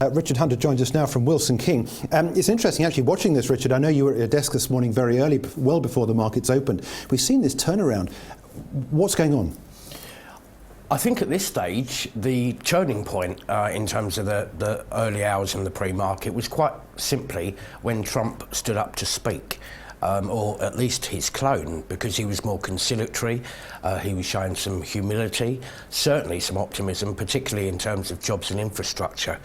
Richard Hunter joins us now from Wilson King. It's interesting actually watching this, Richard. I know you were at your desk this morning very early, well before the markets opened. We've seen this turnaround. What's going on? I think at this stage, the turning point in terms of the early hours in the pre-market was quite simply when Trump stood up to speak. Or at least his clone, because he was more conciliatory, he was showing some humility, certainly some optimism, particularly in terms of jobs and infrastructure,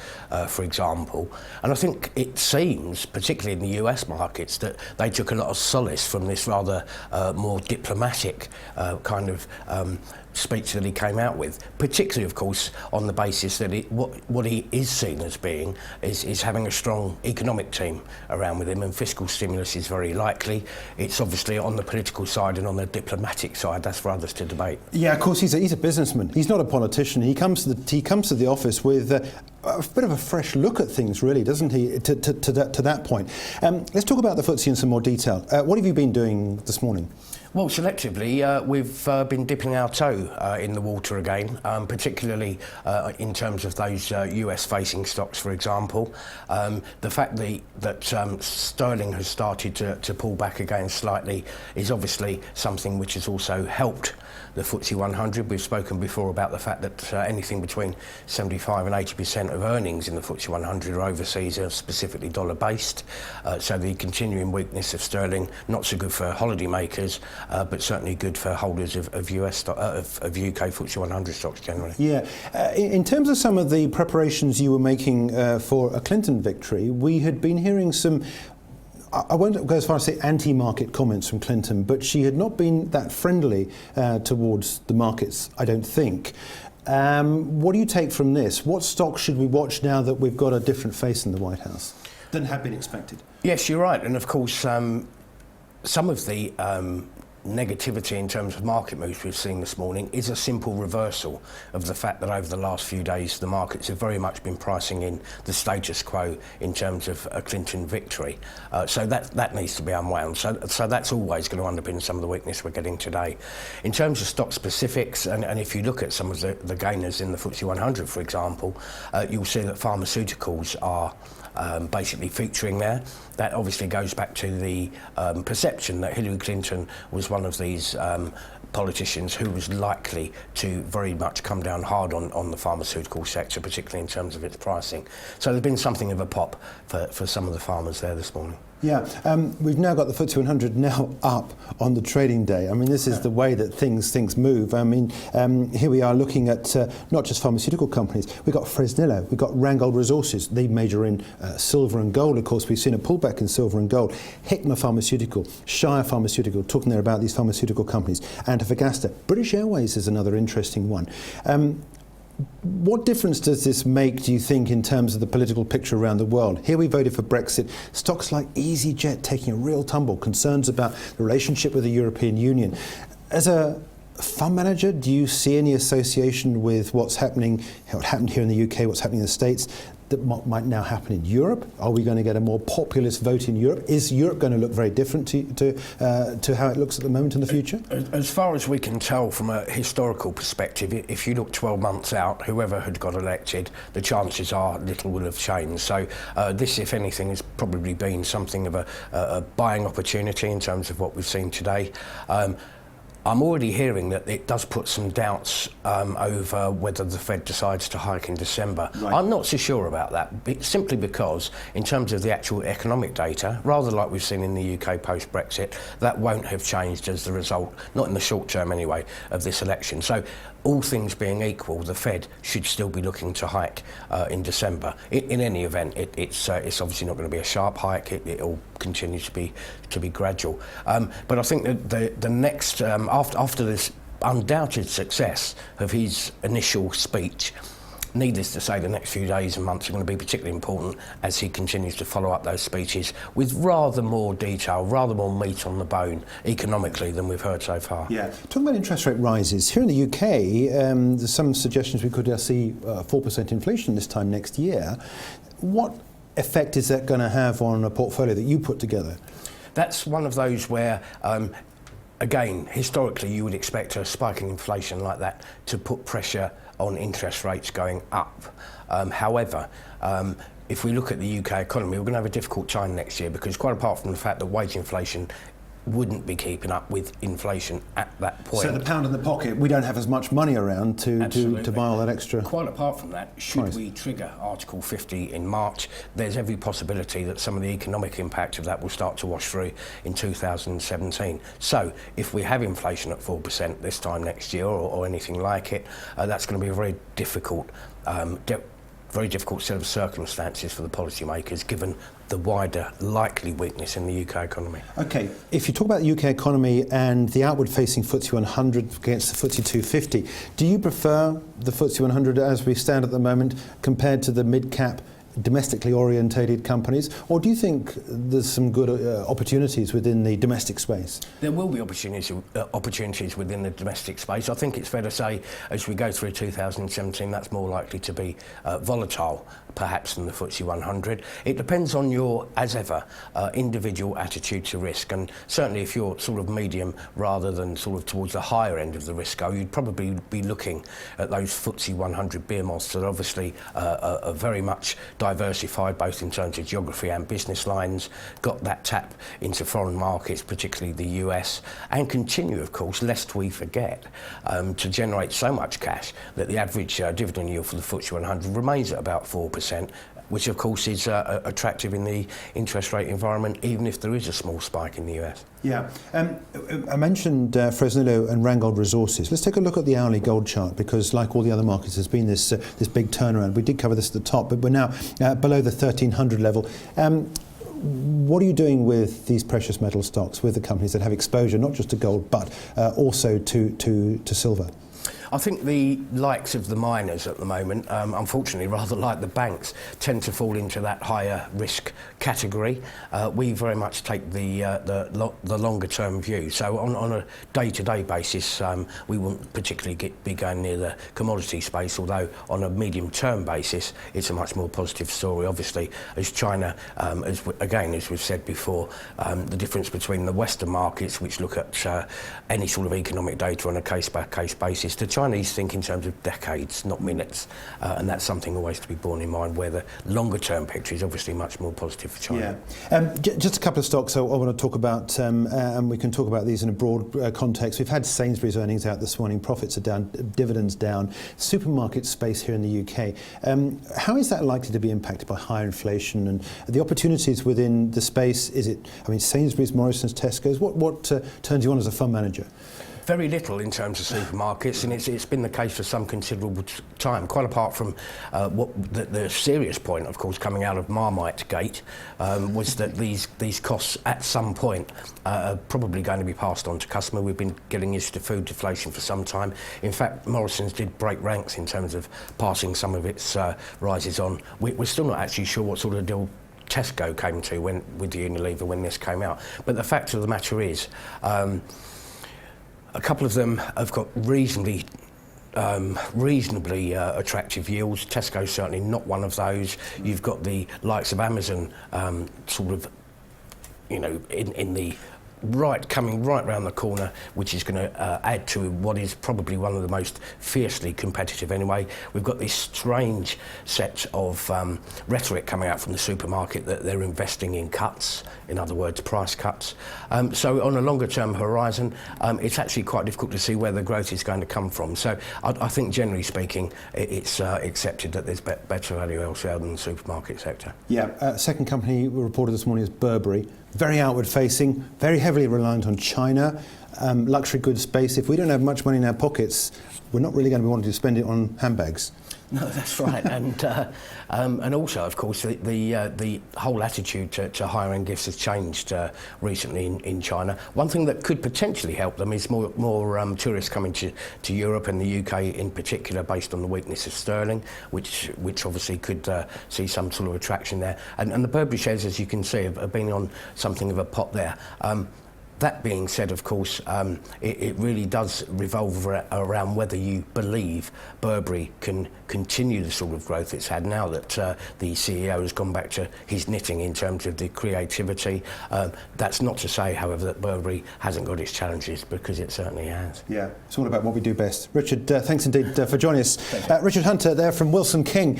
for example. And I think it seems, particularly in the US markets, that they took a lot of solace from this rather more diplomatic kind of speech that he came out with, particularly, of course, on the basis that what he is seen as being is having a strong economic team around with him, and fiscal stimulus is very likely. It's obviously on the political side and on the diplomatic side, that's for others to debate. Yeah, of course, he's a businessman. He's not a politician. He comes to the office with a bit of a fresh look at things, really, doesn't he, to that point. Let's talk about the FTSE in some more detail. What have you been doing this morning? Well, selectively, we've been dipping our toe in the water again, particularly in terms of those US-facing stocks, for example. The fact that sterling has started to pull back again slightly is obviously something which has also helped the FTSE 100. We've spoken before about the fact that anything between 75 and 80% of earnings in the FTSE 100 are overseas, are specifically dollar-based. So the continuing weakness of sterling, not so good for holidaymakers, but certainly good for holders of UK FTSE 100 stocks generally. Yeah. In terms of some of the preparations you were making for a Clinton victory, we had been hearing some, I won't go as far as say anti-market comments from Clinton, but she had not been that friendly towards the markets, I don't think. What do you take from this? What stocks should we watch now that we've got a different face in the White House than had been expected? Yes, you're right. And of course, some of the negativity in terms of market moves we've seen this morning is a simple reversal of the fact that over the last few days the markets have very much been pricing in the status quo in terms of a Clinton victory. So that needs to be unwound. So that's always going to underpin some of the weakness we're getting today. In terms of stock specifics, and if you look at some of the gainers in the FTSE 100, for example, you'll see that pharmaceuticals are basically featuring there. That obviously goes back to the perception that Hillary Clinton was one of these politicians who was likely to very much come down hard on the pharmaceutical sector, particularly in terms of its pricing. So there's been something of a pop for some of the farmers there this morning. Yeah, we've now got the FTSE 100 now up on the trading day. I mean, this is the way that things move. I mean, here we are looking at not just pharmaceutical companies. We've got Fresnillo, we've got Randgold Resources. They major in silver and gold. Of course, we've seen a pullback in silver and gold. Hikma Pharmaceutical, Shire Pharmaceutical, talking there about these pharmaceutical companies. Antofagasta. British Airways is another interesting one. What difference does this make, do you think, in terms of the political picture around the world? Here we voted for Brexit. Stocks like EasyJet taking a real tumble. Concerns about the relationship with the European Union. As a fund manager, do you see any association with what's happening, what happened here in the UK, what's happening in the States, that might now happen in Europe? Are we going to get a more populist vote in Europe? Is Europe going to look very different to how it looks at the moment in the future? As far as we can tell from a historical perspective, if you look 12 months out, whoever had got elected, the chances are little will have changed. So this, if anything, has probably been something of a buying opportunity in terms of what we've seen today. I'm already hearing that it does put some doubts over whether the Fed decides to hike in December. Right. I'm not so sure about that, simply because in terms of the actual economic data, rather like we've seen in the UK post-Brexit, that won't have changed as the result, not in the short term anyway, of this election. So all things being equal, the Fed should still be looking to hike in December. In any event, it's obviously not going to be a sharp hike. It'll continue to be gradual. But I think that the next after this undoubted success of his initial speech, needless to say, the next few days and months are going to be particularly important as he continues to follow up those speeches with rather more detail, rather more meat on the bone economically than we've heard so far. Yeah. Talking about interest rate rises, here in the UK, there's some suggestions we could see 4% inflation this time next year. What effect is that going to have on a portfolio that you put together? That's one of those where again, historically, you would expect a spike in inflation like that to put pressure on interest rates going up. However, if we look at the UK economy, we're going to have a difficult time next year, because quite apart from the fact that wage inflation wouldn't be keeping up with inflation at that point. So the pound in the pocket, we don't have as much money around to buy all that extra. Quite apart from that, should we trigger Article 50 in March, there's every possibility that some of the economic impact of that will start to wash through in 2017. So if we have inflation at 4% this time next year, or anything like it, that's going to be a very difficult set of circumstances for the policymakers, given the wider likely weakness in the UK economy. Okay, if you talk about the UK economy and the outward-facing FTSE 100 against the FTSE 250, do you prefer the FTSE 100 as we stand at the moment compared to the mid-cap domestically orientated companies, or do you think there's some good opportunities within the domestic space? There will be opportunities within the domestic space. I think it's fair to say, as we go through 2017, that's more likely to be volatile, perhaps, than the FTSE 100. It depends on your, as ever, individual attitude to risk, and certainly if you're sort of medium rather than sort of towards the higher end of the risk scale, you'd probably be looking at those FTSE 100 behemoths that obviously are very much diversified, both in terms of geography and business lines, got that tap into foreign markets, particularly the US, and continue, of course, lest we forget, to generate so much cash that the average dividend yield for the FTSE 100 remains at about 4%, which of course is attractive in the interest rate environment, even if there is a small spike in the US. Yeah, I mentioned Fresnillo and Randgold Resources. Let's take a look at the hourly gold chart, because like all the other markets, there's been this big turnaround. We did cover this at the top, but we're now below the 1300 level. What are you doing with these precious metal stocks, with the companies that have exposure not just to gold but also to silver? I think the likes of the miners at the moment, unfortunately, rather like the banks, tend to fall into that higher risk category. We very much take the longer term view. So on a day-to-day basis, we wouldn't particularly be going near the commodity space, although on a medium-term basis, it's a much more positive story. Obviously, as China, as we've said before, the difference between the Western markets, which look at any sort of economic data on a case-by-case basis, the Chinese think in terms of decades, not minutes, and that's something always to be borne in mind, where the longer term picture is obviously much more positive for China. Yeah. Just a couple of stocks I want to talk about, and we can talk about these in a broad context. We've had Sainsburys earnings out this morning, profits are down, dividends down, supermarket space here in the UK. How is that likely to be impacted by higher inflation and the opportunities within the space? Is it, I mean, Sainsburys, Morrisons, Tesco's, what turns you on as a fund manager? Very little in terms of supermarkets, and it's been the case for some considerable time, quite apart from what the serious point, of course, coming out of Marmite Gate, was that these costs at some point are probably going to be passed on to customer. We've been getting used to food deflation for some time. In fact, Morrisons did break ranks in terms of passing some of its rises on. We're still not actually sure what sort of deal Tesco came to with the Unilever when this came out. But the fact of the matter is, a couple of them have got reasonably attractive yields. Tesco's certainly not one of those. You've got the likes of Amazon sort of, you know, in the coming right round the corner, which is going to add to what is probably one of the most fiercely competitive anyway. We've got this strange set of rhetoric coming out from the supermarket that they're investing in cuts, in other words, price cuts. So on a longer term horizon, it's actually quite difficult to see where the growth is going to come from. So I think generally speaking, it's accepted that there's better value elsewhere than the supermarket sector. Yeah, second company we reported this morning is Burberry. Very outward facing, very heavily reliant on China, luxury goods space. If we don't have much money in our pockets, we're not really going to be wanting to spend it on handbags. No, that's right, and also, of course, the whole attitude to higher-end gifts has changed recently in China. One thing that could potentially help them is more tourists coming to Europe and the UK in particular, based on the weakness of sterling, which obviously could see some sort of attraction there. And the Burberry shares, as you can see, have been on something of a pot there. That being said, of course, it really does revolve around whether you believe Burberry can continue the sort of growth it's had now that the CEO has gone back to his knitting in terms of the creativity. That's not to say, however, that Burberry hasn't got its challenges, because it certainly has. Yeah, it's all about what we do best. Richard, thanks indeed for joining us. Richard Hunter there from Wilson King,